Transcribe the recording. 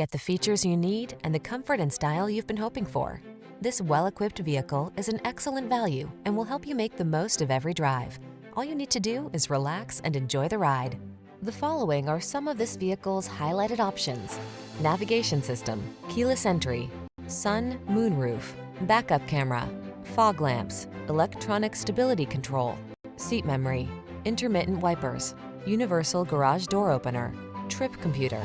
Get the features you need and the comfort and style you've been hoping for. This well-equipped vehicle is an excellent value and will help you make the most of every drive. All you need to do is relax and enjoy the ride. The following are some of this vehicle's highlighted options: navigation system, keyless entry, sun, moonroof, backup camera, fog lamps, electronic stability control, seat memory, intermittent wipers, universal garage door opener, trip computer,